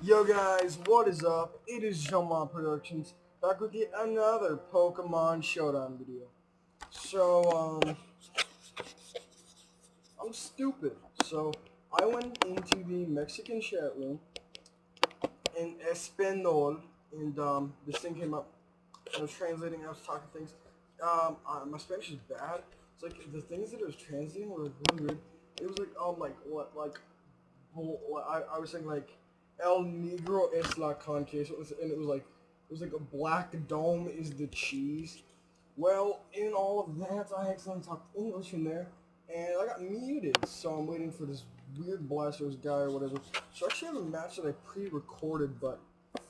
Yo guys, what is up? It is Showdown Productions, back with yet another Pokemon Showdown video. I'm stupid. So, I went into the Mexican chat room in Espanol, and this thing came up. I was translating, I was talking things. My Spanish is bad. It's like, the things that I was translating were really weird. It was like, I was saying like El Negro es la concha, so it was like a black dome is the cheese. Well, in all of that, I accidentally talked English in there, and I got muted. So I'm waiting for this weird Blasters guy or whatever. So I actually have a match that I pre-recorded, but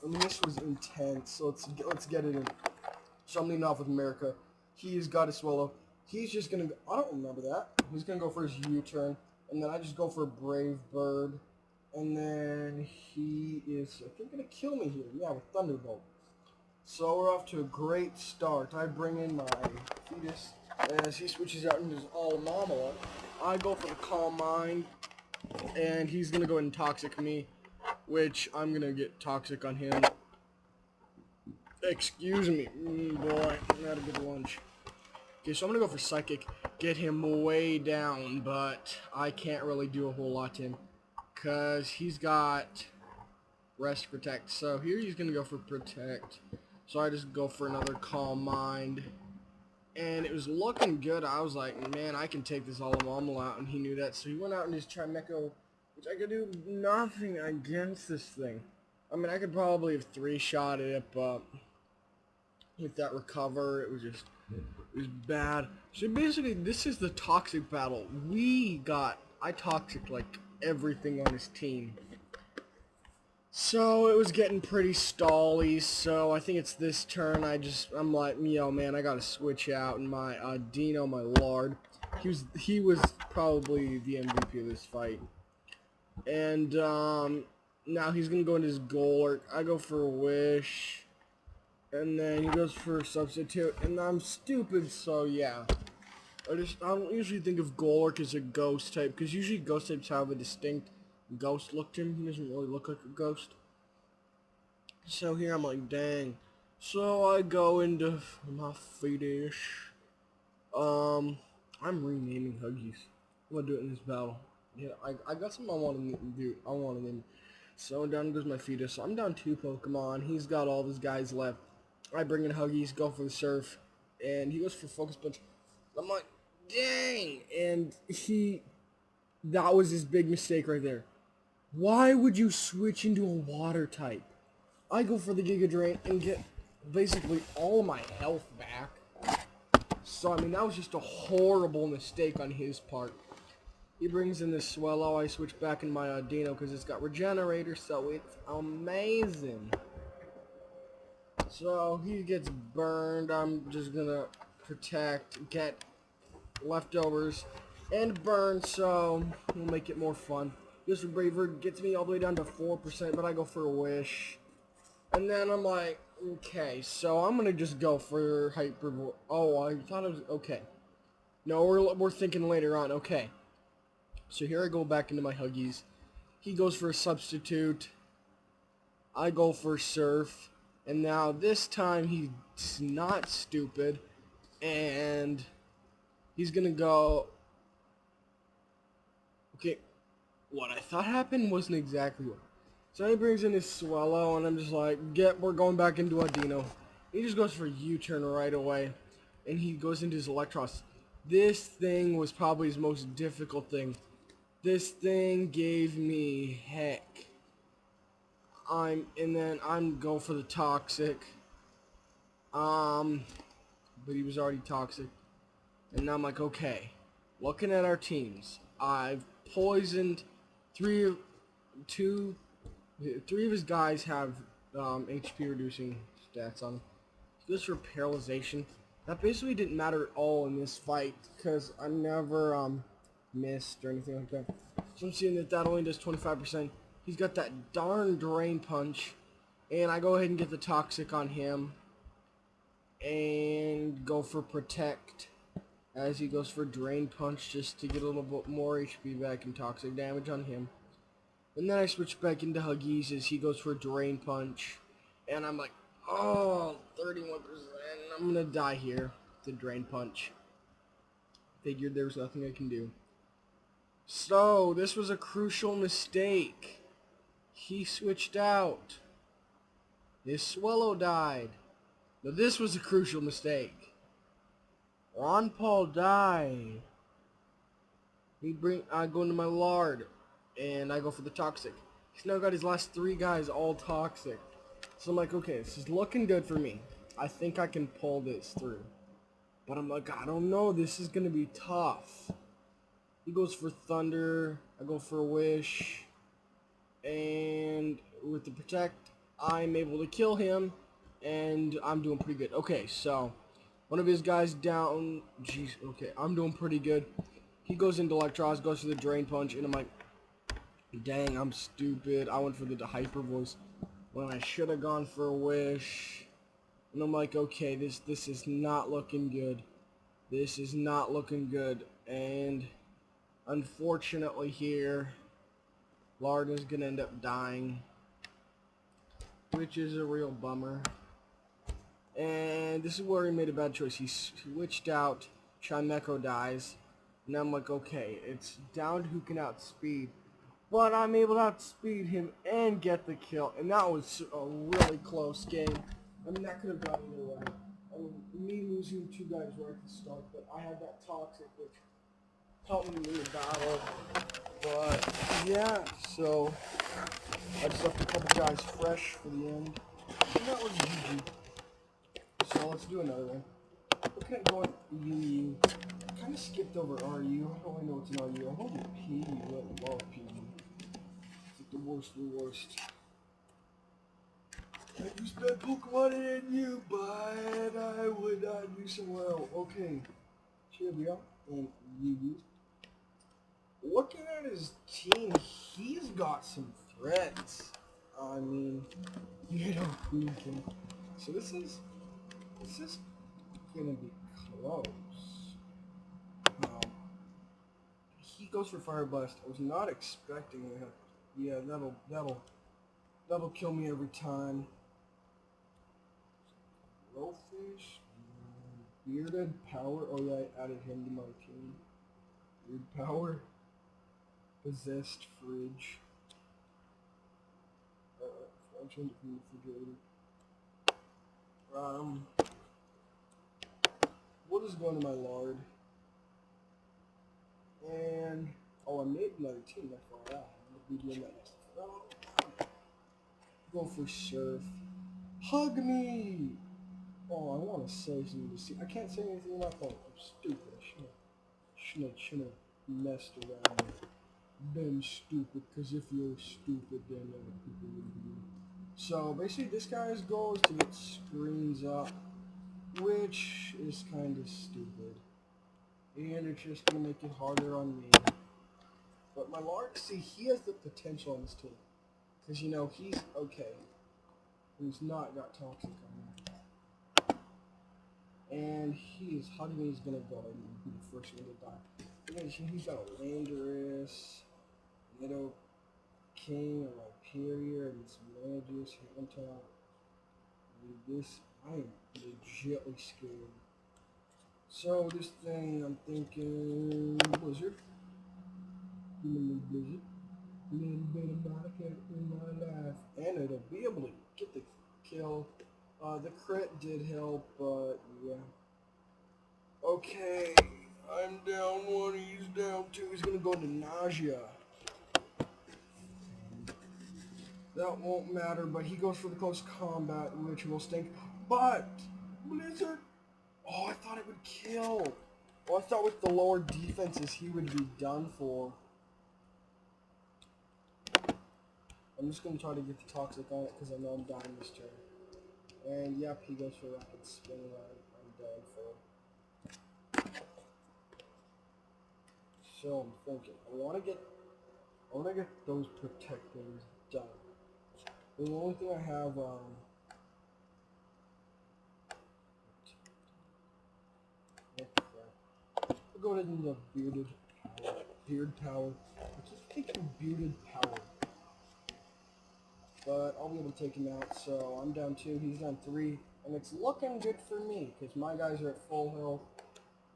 I mean this was intense. So let's get it in. So I'm leading off with America. He's got a swallow. He's just gonna. I don't remember that. He's gonna go for his U-turn. And then I just go for a Brave Bird. And then he is, I think, going to kill me here. Yeah, with Thunderbolt. So we're off to a great start. I bring in my fetus as he switches out into his Alamamala. I go for the Calm Mind. And he's going to go ahead and Toxic me, which I'm going to get Toxic on him. Excuse me. Boy, I had a good lunch. Okay, so I'm going to go for Psychic. Get him way down, but I can't really do a whole lot to him. Because he's got Rest Protect. So here he's going to go for Protect. So I just go for another Calm Mind. And it was looking good. I was like, man, I can take this Alamamala out. And he knew that. So he went out and his Trimeco, which I could do nothing against this thing. I mean, I could probably have three-shot it, but with that recover, it was bad. So basically, this is the toxic battle. I toxic like everything on his team. So it was getting pretty stally, so I think it's this turn. I'm like, yo man, I gotta switch out, and my Dino, my lord, he was probably the MVP of this fight. And now he's gonna go into his Golurk. I go for a Wish. And then he goes for a Substitute, and I'm stupid, so yeah. I don't usually think of Golurk as a ghost type, because usually ghost types have a distinct ghost look to him. He doesn't really look like a ghost. So here I'm like, dang. So I go into my fetish. I'm renaming Huggies. I'm gonna do it in this battle. Yeah, I got something I want to do. I want to name. So down goes my fetus. So I'm down 2 Pokemon. He's got all of his guys left. I bring in Huggies, go for the Surf, and he goes for Focus Punch. I'm like, dang! And that was his big mistake right there. Why would you switch into a water type? I go for the Giga Drain and get basically all my health back. So, I mean, that was just a horrible mistake on his part. He brings in this Swellow. I switch back in my Dino because it's got Regenerator, so it's amazing. So he gets burned. I'm just gonna protect, get leftovers, and burn, so we'll make it more fun. This Braver gets me all the way down to 4%, but I go for a Wish. And then I'm like, okay, so I'm gonna just go for Hyper. Oh, I thought it was okay. No, we're thinking later on. Okay. So here I go back into my Huggies. He goes for a Substitute. I go for Surf. And now this time he's not stupid, and he's gonna go. Okay, what I thought happened wasn't exactly what. So he brings in his Swellow, and I'm just like, we're going back into a Dino. He just goes for a U-turn right away, and he goes into his Electros. This thing was probably his most difficult thing. This thing gave me heck. I'm going for the Toxic. But he was already Toxic. And now I'm like, okay. Looking at our teams, I've poisoned three of his guys have HP reducing stats on him. He goes for Paralyzation. That basically didn't matter at all in this fight because I never missed or anything like that. So I'm seeing that only does 25%. He's got that darn Drain Punch. And I go ahead and get the Toxic on him. And go for Protect. As he goes for Drain Punch just to get a little bit more HP back and Toxic damage on him. And then I switch back into Huggies as he goes for a Drain Punch. And I'm like, oh, 31%. I'm going to die here. The Drain Punch. Figured there was nothing I can do. So, this was a crucial mistake. He switched out. His Swallow died. Now this was a crucial mistake. Ron Paul died. I go into my lard, and I go for the toxic. He's now got his last 3 guys all toxic. So I'm like, okay, this is looking good for me. I think I can pull this through. But I'm like, I don't know, this is gonna be tough. He goes for Thunder, I go for Wish, and with the Protect, I'm able to kill him, and I'm doing pretty good. Okay, so one of his guys down. Jeez, okay, I'm doing pretty good. He goes into Electros, goes for the Drain Punch, and I'm like, dang, I'm stupid. I went for the Hyper Voice when I should have gone for a Wish. And I'm like, okay, this is not looking good. This is not looking good. And unfortunately here, Larda's gonna end up dying, which is a real bummer. And this is where he made a bad choice. He switched out, Chimecho dies, and I'm like, okay, it's down to who can outspeed. But I'm able to outspeed him and get the kill, and that was a really close game. I mean, that could have gone either way. I mean, me losing 2 guys right at the start, but I had that toxic, which helped me in battle. But yeah, so I just left a couple guys fresh for the end, and that was GG. So let's do another one. Looking at going UU. I kind of skipped over RU. I don't really know what's an RU. I'm hoping PU. I love PU. It's like the worst of the worst. I used bad Pokemon in you, but I would not do so well. Okay. Here we are. And UU. Looking at his team, he's got some threats. I mean, you know who can. So this is gonna be close. He goes for Fire Blast. I was not expecting that. Yeah, that'll kill me every time. Blowfish, Bearded Power. Oh yeah, I added him to my team. Beard Power, Possessed Fridge. I'll change it from the refrigerator. We'll just go into my lard. And, oh, I made another team that far out. We'll be doing that next time. Go for Surf. Hug me! Oh, I want to say something to see. I can't say anything on my phone. I'm stupid. I shouldn't have messed around and been stupid, because if you're stupid, then other people would be. So, basically, this guy's goal is to get screens up, which is kind of stupid. And it's just going to make it harder on me. But my Lark, see, he has the potential on this team. Because, you know, he's okay. He's not got toxic on him. And he is hugging me, he's going to go and be the first one to die. And he's got a Landorus, Nido King, a Rhyperior, and some Magius, Hypnotoad. This, I am legitly scared. So this thing, I'm thinking Blizzard. Give me a Blizzard. A little bit of Bobcat in my life. And it'll be able to get the kill. The crit did help, but yeah. Okay, I'm down 1, he's down 2. He's gonna go into Nausea. That won't matter, but he goes for the close combat, which will stink. But Blizzard. Oh, I thought it would kill. Oh, I thought with the lower defenses he would be done for. I'm just going to try to get the toxic on it because I know I'm dying this turn. And yep, he goes for rapid spin around. I'm done for. So I'm thinking, I want to get those protectors done. The only thing I have, I'll go ahead and beard power. I keep thinking bearded power. but I'll be able to take him out. So I'm down 2, he's down 3, and it's looking good for me because my guys are at full health.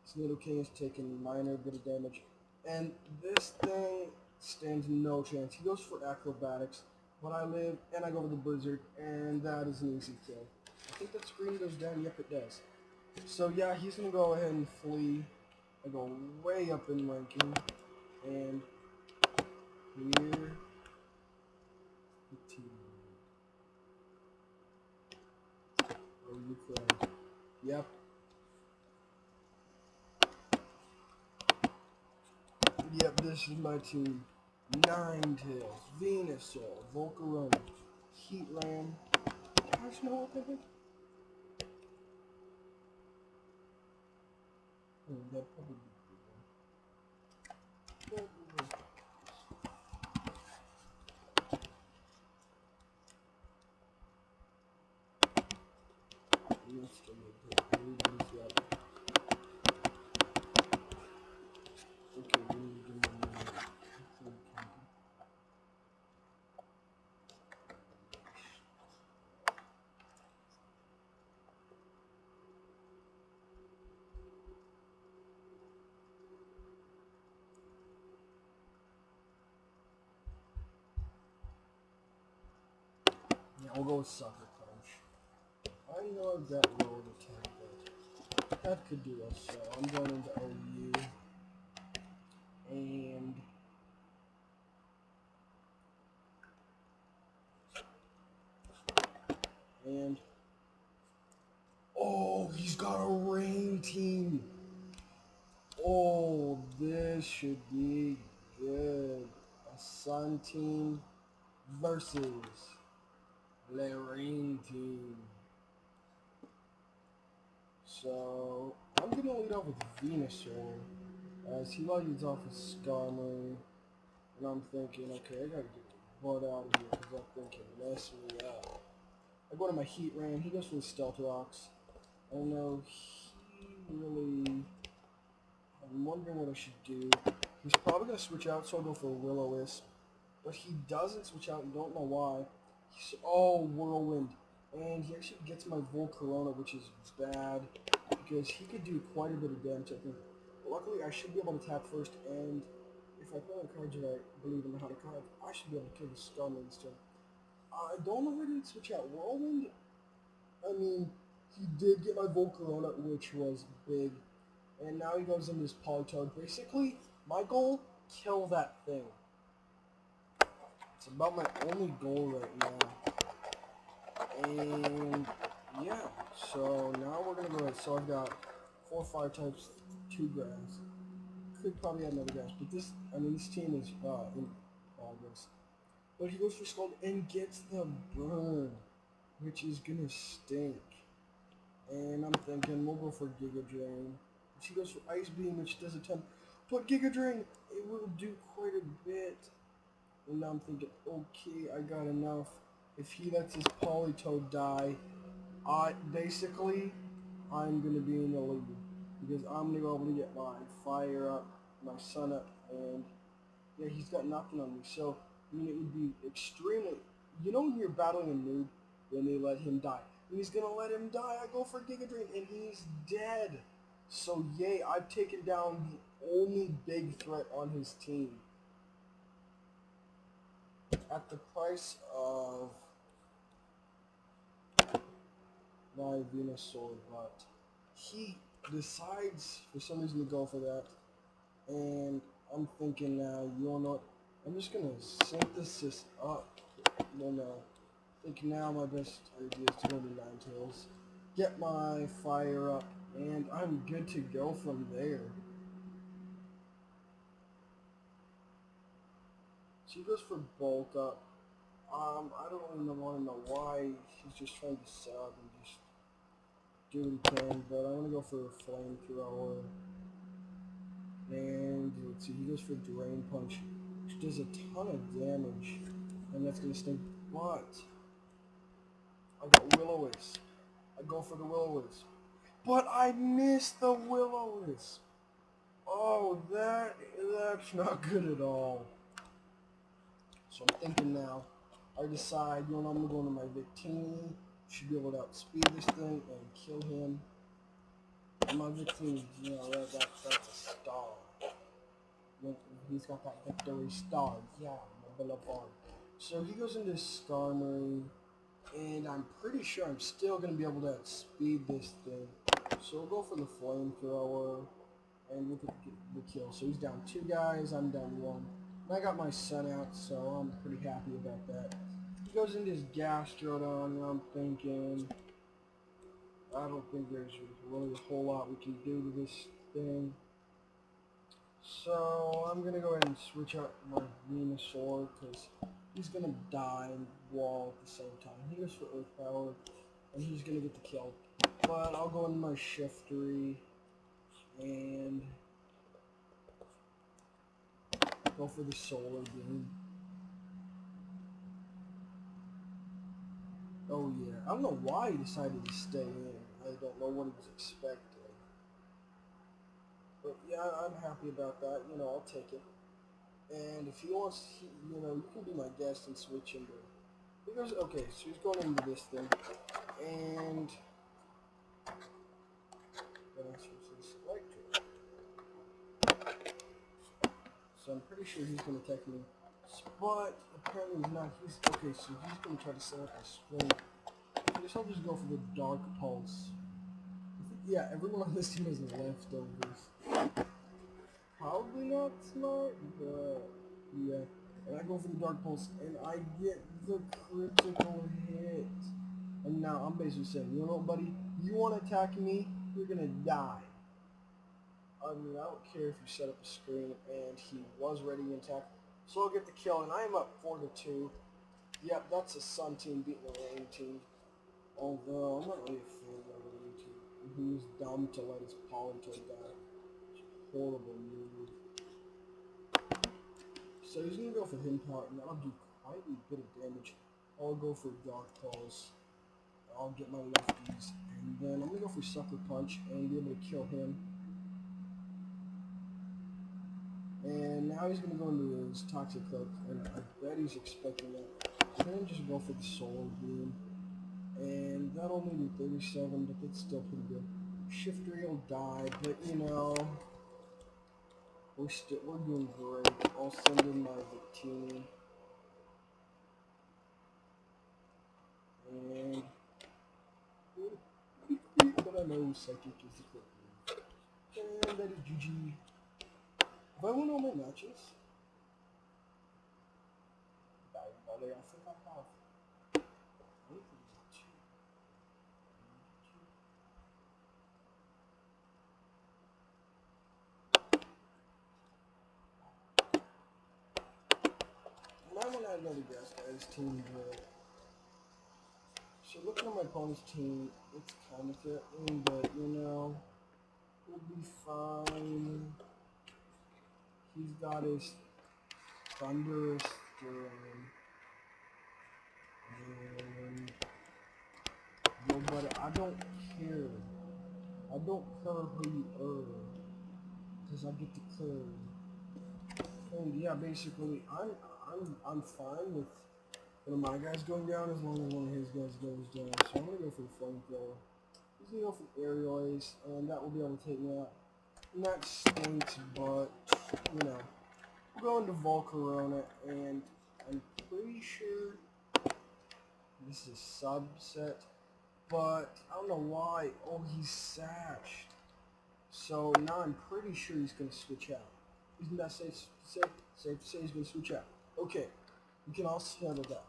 This little king is taking minor bit of damage, and this thing stands no chance. He goes for acrobatics, but I live, and I go for the blizzard, and that is an easy kill. I think that screen goes down. Yep, it does. So yeah, he's gonna go ahead and flee. I go way up in ranking, and here, oh, you friend. Yep. Yep, this is my team. Ninetales, Venusaur, Volcarona, Heatran. Gosh, no what they did? Oh, that probably be good. Let's get it. Everybody's got it. Okay, we need to give them yeah, we'll go with Sucker Punch. I know I've got low attack, but that could do us. So I'm going into OU. And oh, he's got a rain team. Oh, this should be good. A sun team versus the rain team. So I'm gonna lead off with Venusaur as he leads off with Skarmory, and I'm thinking, okay, I gotta get the butt out of here because that thing can mess me up. I go to my Heatran. He goes for the Stealth Rocks. I don't know. He really. I'm wondering what I should do. He's probably gonna switch out, so I'll go for a Will-O-Wisp. But he doesn't switch out, and don't know why. Oh, Whirlwind. And he actually gets my Volcarona, which is bad, because he could do quite a bit of damage, I think. But luckily, I should be able to tap first, and if I play on cards that I believe in how to carve, I should be able to kill the Skarmory this turn. I don't know why he didn't switch out Whirlwind. I mean, he did get my Volcarona, which was big. And now he goes into his Politoed. Basically, my goal, kill that thing. It's about my only goal right now. And yeah, so now we're gonna go ahead. So I've got 4 fire types, 2 grass. Could probably add another grass, but this, I mean, this team is in progress. But he goes for Scald and gets the burn, which is gonna stink. And I'm thinking we'll go for Giga Drain. He goes for Ice Beam, which does a ton. But Giga Drain, it will do quite a bit. And now I'm thinking, okay, I got enough. If he lets his Politoed die, basically, I'm going to be in the lead. Because I'm going to be able to get my Fire up, my Sun up, and yeah, he's got nothing on me. So, I mean, it would be extremely... You know when you're battling a noob, when they let him die. And he's going to let him die. I go for Giga Drain, and he's dead. So yay, I've taken down the only big threat on his team. At the price of my Venusaur, but he decides for some reason to go for that. And I'm thinking now, you know what? I'm just gonna synthesis up. No. I think now my best idea is to go to Ninetales. Get my fire up, and I'm good to go from there. So he goes for bulk up. I don't really want to know why he's just trying to sub and just do what he can, but I'm gonna go for a flamethrower. And let's see, he goes for Drain Punch, which does a ton of damage, and that's gonna sting. But I got Will-O-Wisp. I go for the Will-O-Wisp, but I missed the Will-O-Wisp. Oh, that's not good at all. So I'm thinking now, I decide, you know, I'm going to my Victini. Should be able to outspeed this thing and kill him. And my Victini, you know, that's a star. He's got that victory star. Yeah, my beloved. So he goes into Skarmory, and I'm pretty sure I'm still going to be able to outspeed this thing. So we'll go for the flamethrower, and we'll get the kill. So he's down 2 guys, I'm down 1. And I got my son out, so I'm pretty happy about that. He goes into his Gastrodon, and I'm thinking, I don't think there's really a whole lot we can do to this thing. So I'm going to go ahead and switch out my Venusaur, because he's going to die and wall at the same time. He goes for Earth Power, and he's going to get the kill. But I'll go into my Shiftry, and go for the Solar Beam. Oh yeah, I don't know why he decided to stay in. I don't know what he was expecting. But yeah, I'm happy about that. You know, I'll take it. And if he wants, you know, you can be my guest and switch into. Because okay, so he's going into this thing, and then I switch to this Electric. So I'm pretty sure he's going to attack me. But apparently he's not. He's okay. So he's going to try to set up a swing. I guess I'll just go for the Dark Pulse. Yeah, everyone on this team has leftovers. Probably not smart, but yeah. And I go for the Dark Pulse, and I get the critical hit. And now I'm basically saying, you know what, buddy? You want to attack me, you're going to die. I mean, I don't care if you set up a screen, and he was ready to attack. So I'll get the kill, and I am up 4-2. Yep, that's a Sun team beating a Rain team. Although, I'm not really a fan of the Rain team. He was dumb to let his Politoed die. Horrible move. So he's gonna go for Hymn Power, and that'll do quite a bit of damage. I'll go for Dark Pulse. I'll get my lefties, and then I'm gonna go for Sucker Punch and be able to kill him. And now he's gonna go into his Toxic Club, and I bet he's expecting that. So then just go for the Solar Beam, and that'll only do 37, but that's still pretty good. Shiftry will die, but you know. We're doing great. I'll send in my Victini. And but I know Psychic is the quick move. And that is GG. If I win all my matches, I think I have. And I want to add another guest as team but so looking at my opponent's team, it's kind of threatening, but you know, we'll be fine. He's got his Thunderous Storm. And nobody, I don't care. I don't care who you are, because I get to kill. And yeah, basically, I'm fine with one of my guys going down as long as one of his guys goes down. So I'm gonna go for the flamethrower. He's gonna go for aerial ace, and that will be able to take me out. And that stinks, but you know, we'll go into Volcarona, and I'm pretty sure this is a subset, but I don't know why. Oh, he's sashed. So now I'm pretty sure he's gonna switch out. Isn't that safe to say he's gonna switch out? Okay, you can also handle that.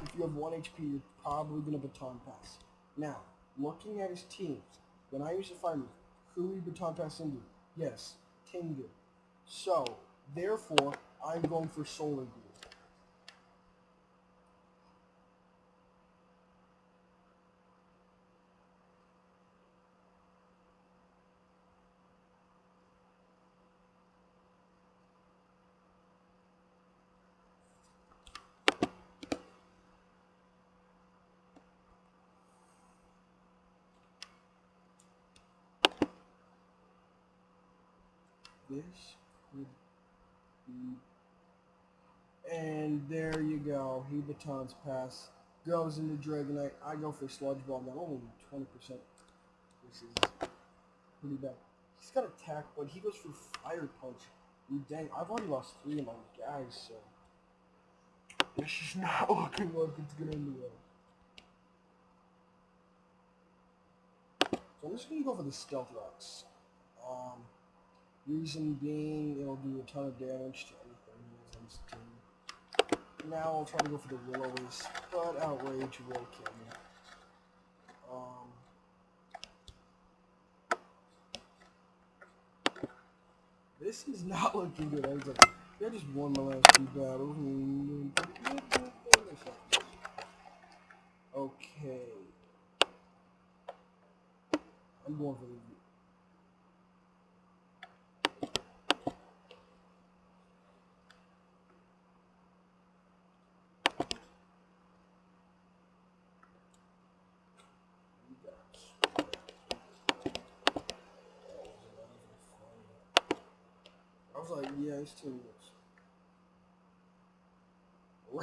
If you have 1 HP, you're probably gonna baton pass. Now, looking at his team, when I use the fire move, who we baton pass into? Yes, Tengu. So, therefore, I'm going for Solar Beam. This would be And there you go. He batons pass. Goes into Dragonite. I go for Sludge Bomb. Now only 20%. This is pretty bad. He's got attack, but he goes for Fire Punch. And dang, I've already lost 3 of my guys, so this is not looking like it's gonna end well. So I'm just gonna go for the Stealth Rocks. Reason being, it'll do a ton of damage to anything he has on his team. Now I'll try to go for the Will-O-Wisp, but Outrage will kill me. This is not looking good. I just won my last 2 battles. Okay. I'm going for the... I was like, yeah, it's too much.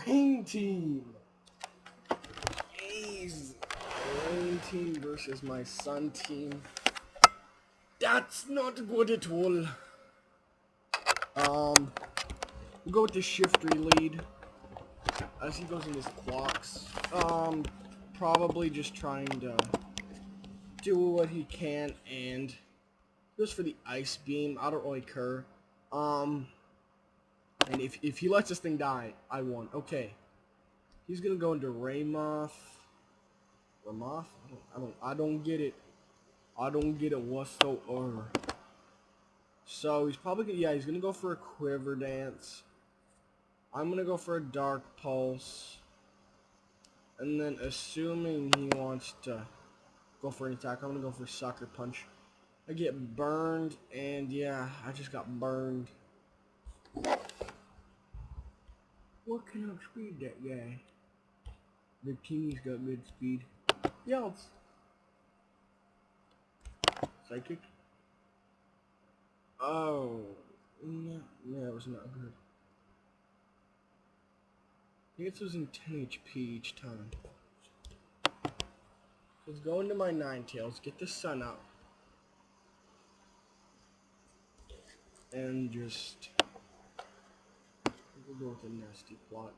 Rain Team! Jeez. Rain Team versus my Sun Team. That's not good at all. We'll go with the Shiftry lead. As he goes in his clocks. Probably just trying to do what he can and goes for the Ice Beam. I don't really care. And if he lets this thing die, I won. Okay. He's gonna go into Ramoth. Ramoth? I don't get it. I don't get it whatsoever. So he's probably gonna, yeah, he's gonna go for a Quiver Dance. I'm gonna go for a Dark Pulse. And then assuming he wants to go for an attack, I'm gonna go for Sucker Punch. I get burned, and yeah, I just got burned. What can outspeed that guy? The team's got good speed. Yeah, it's Psychic. Oh, no, that was not good. I think it's losing 10 HP each time. Let's go into my Ninetales, get the sun out, and just we'll go with a nasty plot.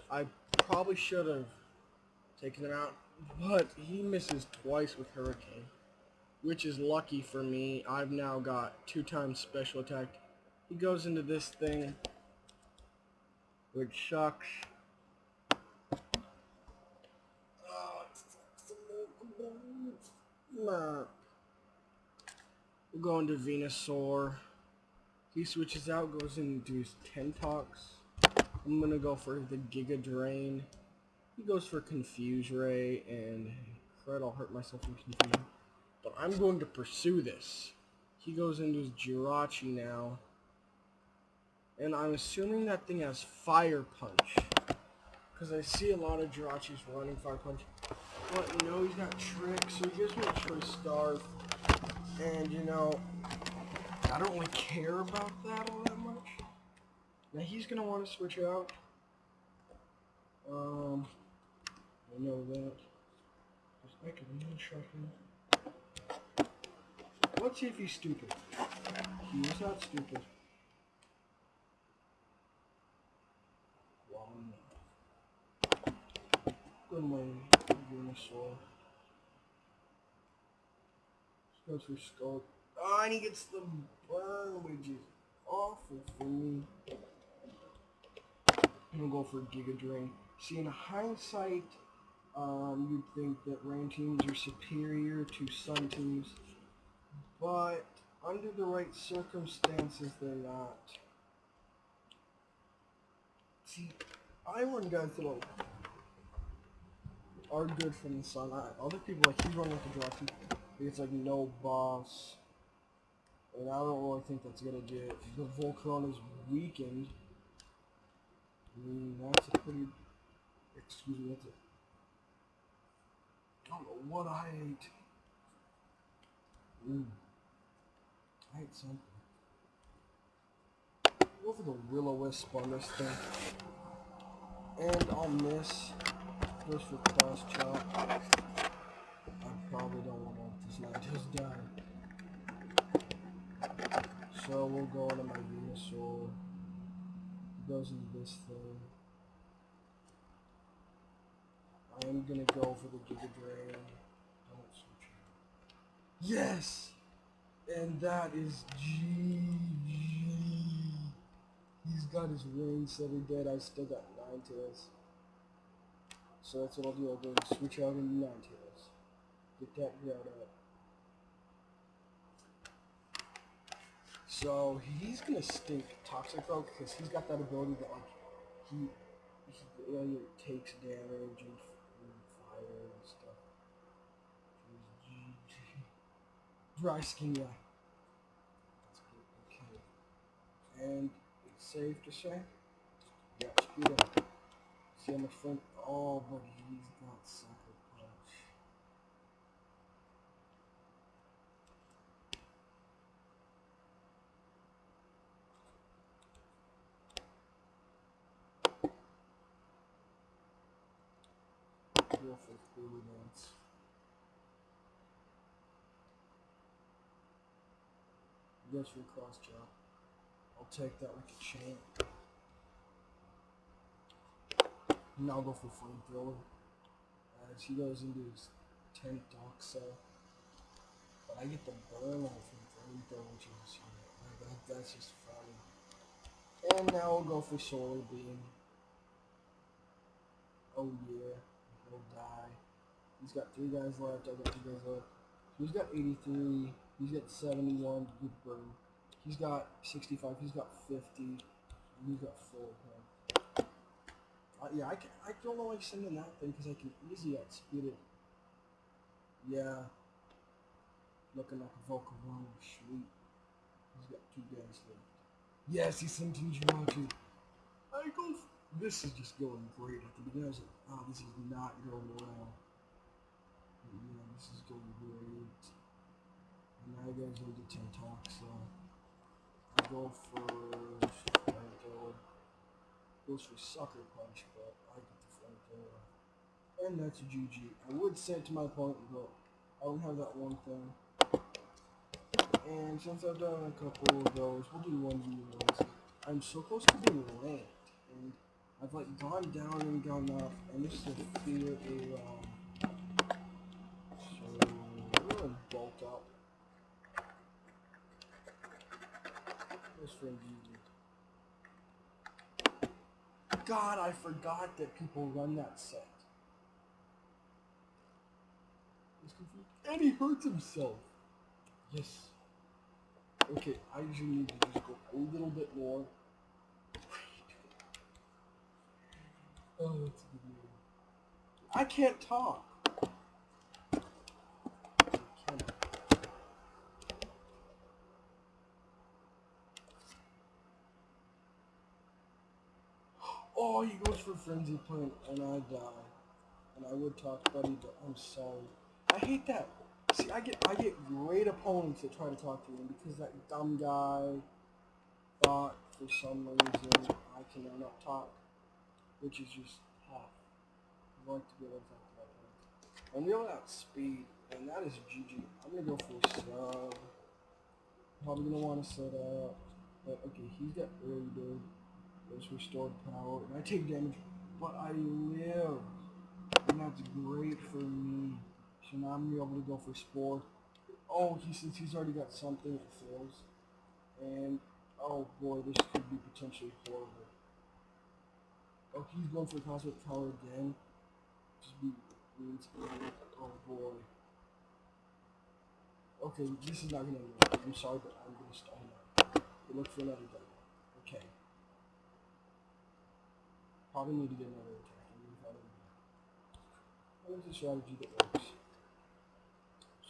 I probably should have taken him out, but he misses twice with Hurricane, which is lucky for me. I've now got 2 times special attack. He goes into this thing, which sucks. We'll go into Venusaur. He switches out, goes into his Tentox. I'm gonna go for the Giga Drain. He goes for Confuse Ray, and crud, I'll hurt myself in Confusion. But I'm going to pursue this. He goes into his Jirachi now. And I'm assuming that thing has Fire Punch. Because I see a lot of Jirachis running Fire Punch. But, you know, he's got Trick, so he gives me a Choice Scarf. And, you know, I don't really care about that all that much. Now, he's going to want to switch out. I know that. Just make a one-shot him. Let's see if he's stupid. He is not stupid. Wow. Good way, Venusaur. Goes for Skull. Oh, and he gets the burn, which is awful for me. I'm gonna go for Giga Drain. See, in hindsight, you'd think that Rain teams are superior to Sun teams, but under the right circumstances, they're not. See, I run guys that are good from the Sun. Other people, like, he's running with the Jirachi. It's like no boss. And I don't really think that's gonna get the Voltron is weakened. That's a pretty, excuse me, that's a, I don't know what I ate. I ate something. Go for the will-o-wisp on this thing. And on this, goes for cross chop. I probably don't want this Ninetales die. So we'll go into my Venusaur. Goes into this thing. I am gonna go for the Giga Drain. Don't switch out. Yes! And that is GG. He's got his ring, so he dead. I still got Ninetales. So that's what I'll do. I'll go and switch out into Ninetales. Get that ground up. So he's gonna stink Toxic Rogue because he's got that ability that like he takes damage and fire and stuff. Dry skin, yeah. Okay. And it's safe to say. Yeah, speed up. See how much fun. Oh, but he's got Sucker Punch. Go for Cooler Dance. Goes for cross chop. I'll take that like a champ. Now I'll go for Flamethrower. As he goes into his 10th Dark Cell. But I get the burn on from Flamethrower, which is, you know, that's just funny. And now we'll go for Solar Beam. Oh yeah, he'll die. He's got 3 guys left, I got 2 guys left. He's got 83, he's got 71, good burn. He's got 65, he's got 50, and he's got 4 of him. Yeah, I don't know why he's sending that thing, because I can easily outspeed it. Yeah. Looking like a Volcarona, sweet. He's got 2 guys left. Yes, he's sent Jinjuratu. This is just going great. At the beginning I was like, oh, this is not going well. But yeah, this is going great. And now he goes into Tentok, so I go for Flamethrower. Goes for Sucker Punch, but I get the Flamethrower. And that's a GG. I would say it to my opponent, but I don't have that one thing. And since I've done a couple of those, we'll do 1v1s. I'm so close to being ranked, and I've like gone down and gone up, and this is a fear around. So we're gonna bulk up. This friend God, I forgot that people run that set. He's confused. And he hurts himself. Yes. Okay, I usually need to just go a little bit more. Oh, that's a good move. I can't talk. Oh, he goes for Frenzy Point, and I die. And I would talk, buddy, but I'm sorry. I hate that. See, I get great opponents that try to talk to me because that dumb guy thought for some reason I cannot talk, which is just tough. I like to be able to talk to my opponents. I'm going out speed, and that is GG. I'm gonna go for sub. Probably gonna want to set up, but okay, he's got early build. There's restored power, and I take damage, but I live, and that's great for me. So now I'm gonna be able to go for Spore. Oh, since he's already got something, it fails. And, oh boy, this could be potentially horrible. Oh, he's going for Cosmic Power again. Just be speed. Oh boy. Okay, this is not gonna work. I'm sorry, but I'm gonna stall now. Look for another guy. Okay. Probably need to get another attack. What is a strategy that works?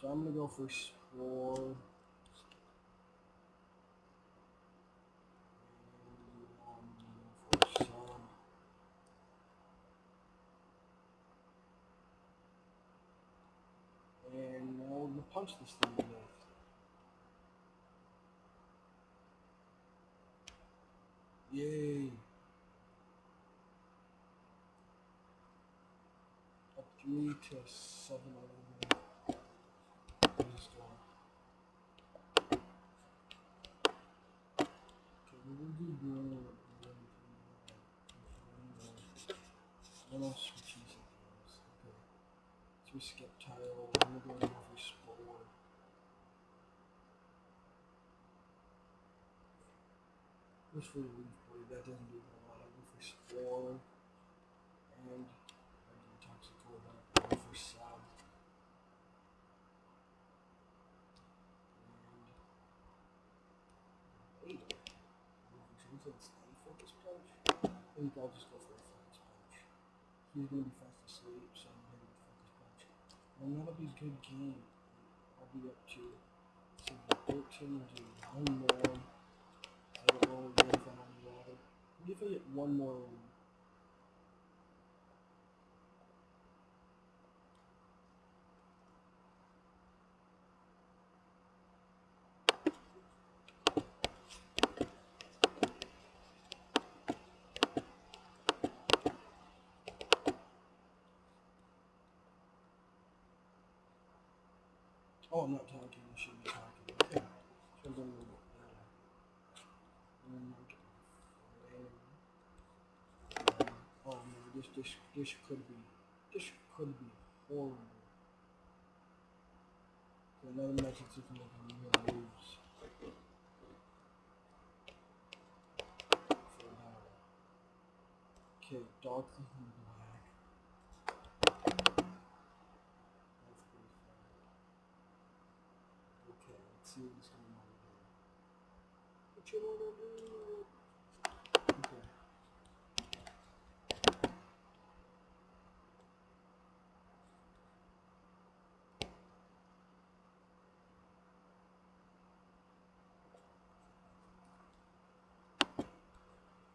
So I'm gonna go for Spore. And now we're gonna punch this thing to death. Yay. Up 3 to 7. What else switches it is? Okay. So we skip tile. I'm gonna go for explore. Just for the leaf blade, that doesn't do a lot. I go for explore and I do toxic core. I go for sub and 8. Since it's a focus punch, I think I'll just go for a focus punch. He's gonna be fast asleep, so I'm gonna hit with focus punch. And that'll be a good game. I'll be up to 13 and do one more. I don't know if I'm on the water. Maybe if I get one more in. Oh, I'm not talking. I should be talking. Okay. So I'm going a little bit better. Oh man, this could be horrible. So another message is making me really lose. Okay, dark and black. That's pretty fun. Okay, let's see what's going on here. What you wanna do? Okay.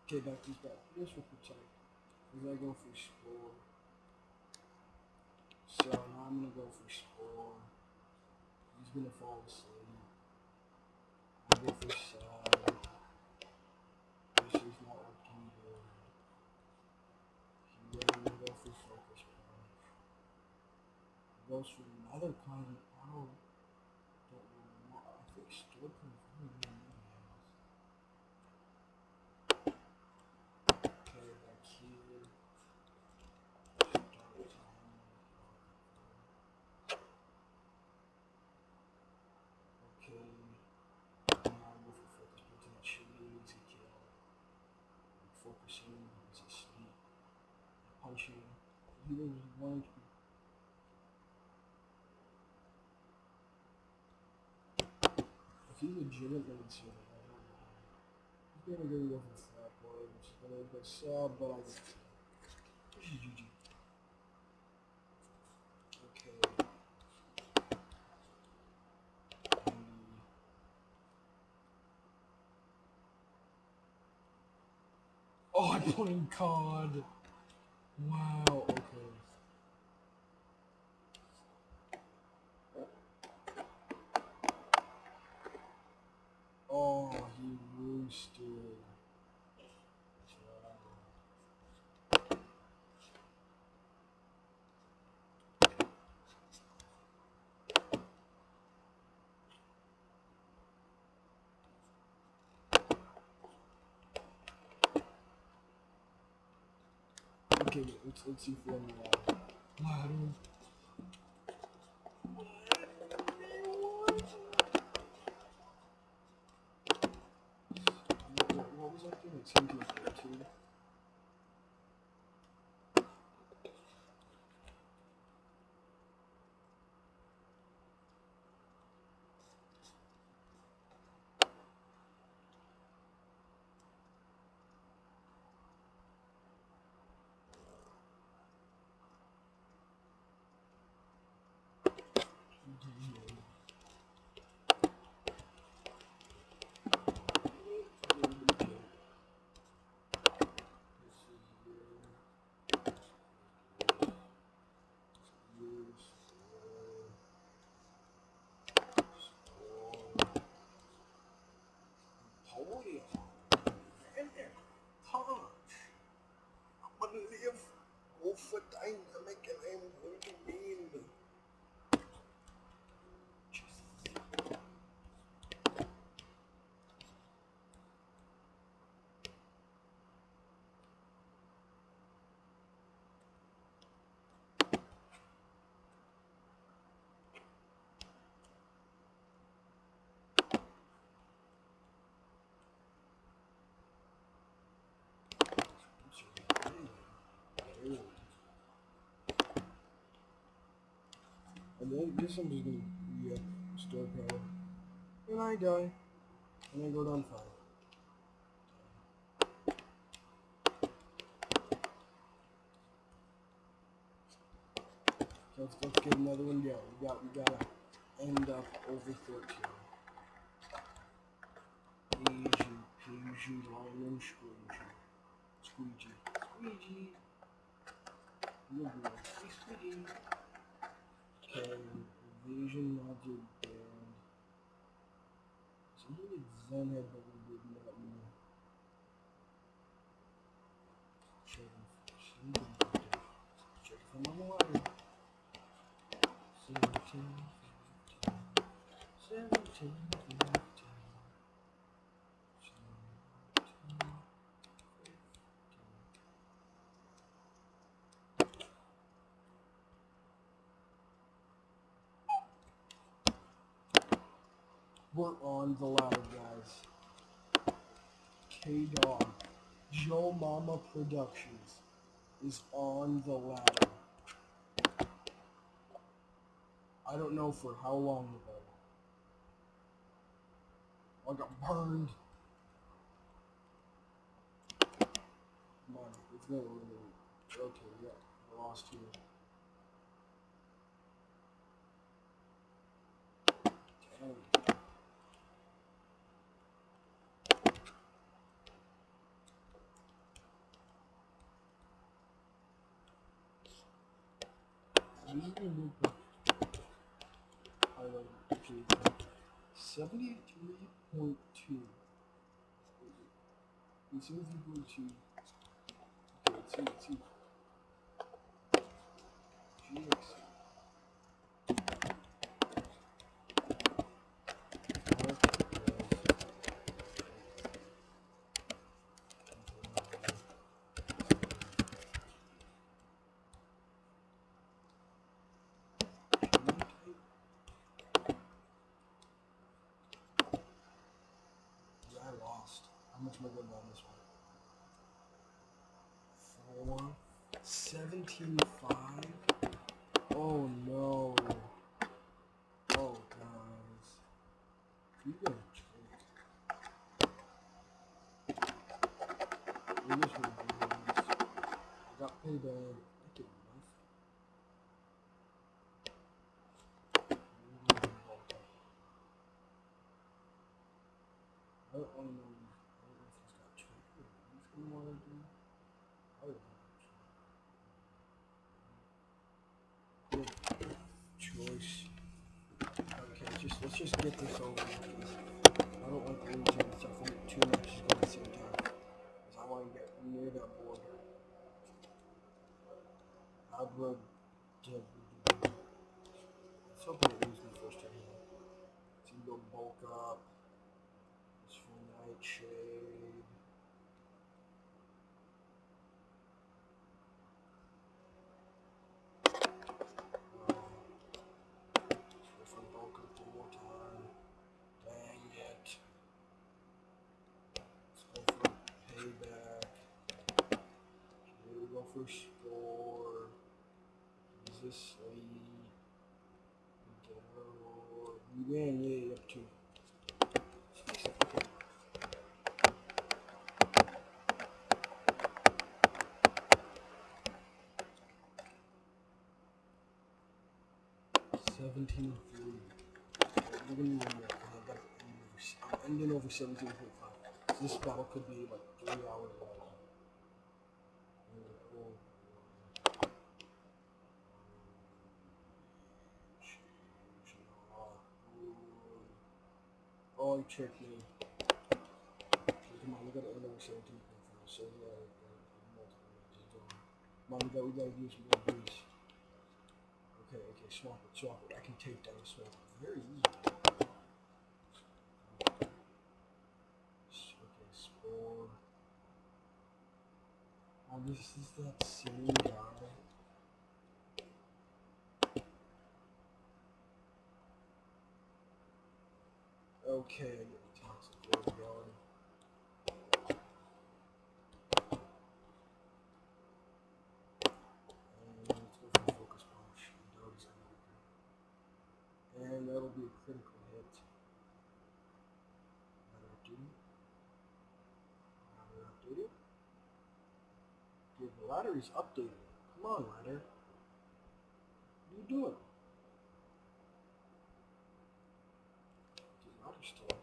Okay, back to back. This will protect. As I go for explore. So now I'm gonna go for explore. He's gonna fall asleep. I'll go for side. This is not working good. He's gonna go for focus punch. He goes for another kind of power. Don't know what. I think still confirmed. Okay, back here. Okay. Now I go for focus punch, and that should be an easy kill. I'm focusing, he's asleep. Punching. He was one HP. If he legitimately said it, I don't know. He's gonna go for flat boy, which is gonna be a sub, but I just. This is GG. Okay. Oh, I'm playing COD. Wow, okay. Oh, he roosted. Okay, let's see if we're on the ladder. Ladder. What was that thing? Like 1742? live over dynamic and I'm going to win. And then this I'm just gonna store power. And I die. And I go down 5. So let's get another one going. We gotta end up over 13. Easy peasy lemon squeegee. Squeegee. Squeegee. You're good. Hey, squeegee. Okay, vision module band. Something with Zen had but we did not know. Check from on the water. 17, 17, 17. We're on the ladder, guys. K-Dog, Joe Mama Productions is on the ladder. I don't know for how long though. I got burned. Come on, it's gonna eliminate. Okay, yeah, I lost here. Damn. 73.2. 73.2. Okay, let's see. GX. I lost. How much am I getting on this one? 4. 17.5. Oh no. Oh guys. You gotta check. We just gonna do this. I got payback. I get enough. I don't wanna know. I don't know if he's got check. He's gonna wanna do. I don't know. Good choice. Okay, let's just get this over with. I don't like losing stuff. I think too much is going at the same time. Because I want to get near that board. Abra Let's hope I don't lose the first turn. So you go bulk up. It's for Nightshade. If we bulk up one more time. Dang it. Let's go for payback. Here we go for score. Is this lead? You win, yeah, up 2. Okay. 17.3. We're gonna win that. I'm ending over 17.5. So this battle could be like 3 hours long. Oh, he tricked me. Come on, we gotta end over 17.5. So yeah, multiple matches going. Mom, we gotta do some more bees. Okay, swamp it. I can take down the swamp very easily. Okay, spore. Oh, this is that same guy. Okay, I get the toxic water going. And let's go for the focus punch. And that'll be a critical hit. Ladder duty. Ladder updated. Dude, the ladder is updated. Come on, ladder. What are you doing? Dude, ladder's still updated.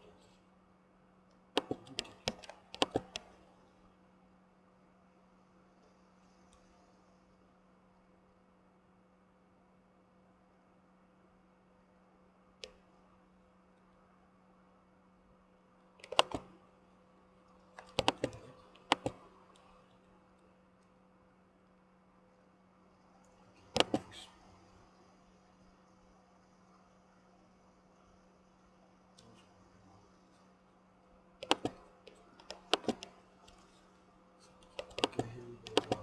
Okay, here we go.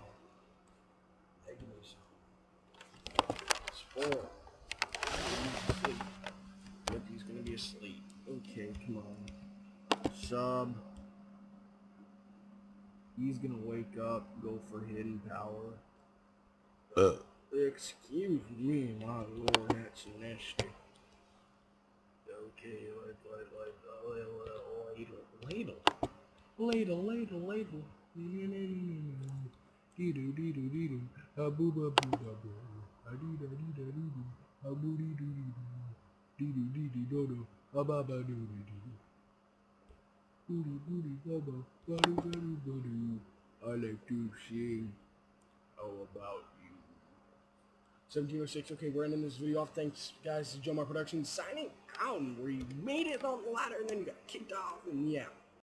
Magnesium. Spore. Yep, he's gonna be asleep. Okay, come on. Sub. He's gonna wake up, go for hidden power. Excuse me, my lord, that's nasty. Okay, ladle. Dee-doo, dee-doo, dee-doo. A-boo-ba-boo-ba-boo. A-dee-da-dee-da-dee-doo. A-boo-dee-doo-dee-doo. Dee-doo-dee-dee-do-do. A-ba-ba-doo-dee-doo. Booty-booty-bubba. Ba-doo-ba-doo-ba-doo. I like to sing all about you. 1706, okay, we're ending this video off. Thanks, guys. This is Joe My Productions signing out. We made it on the ladder and then got kicked off, and yeah.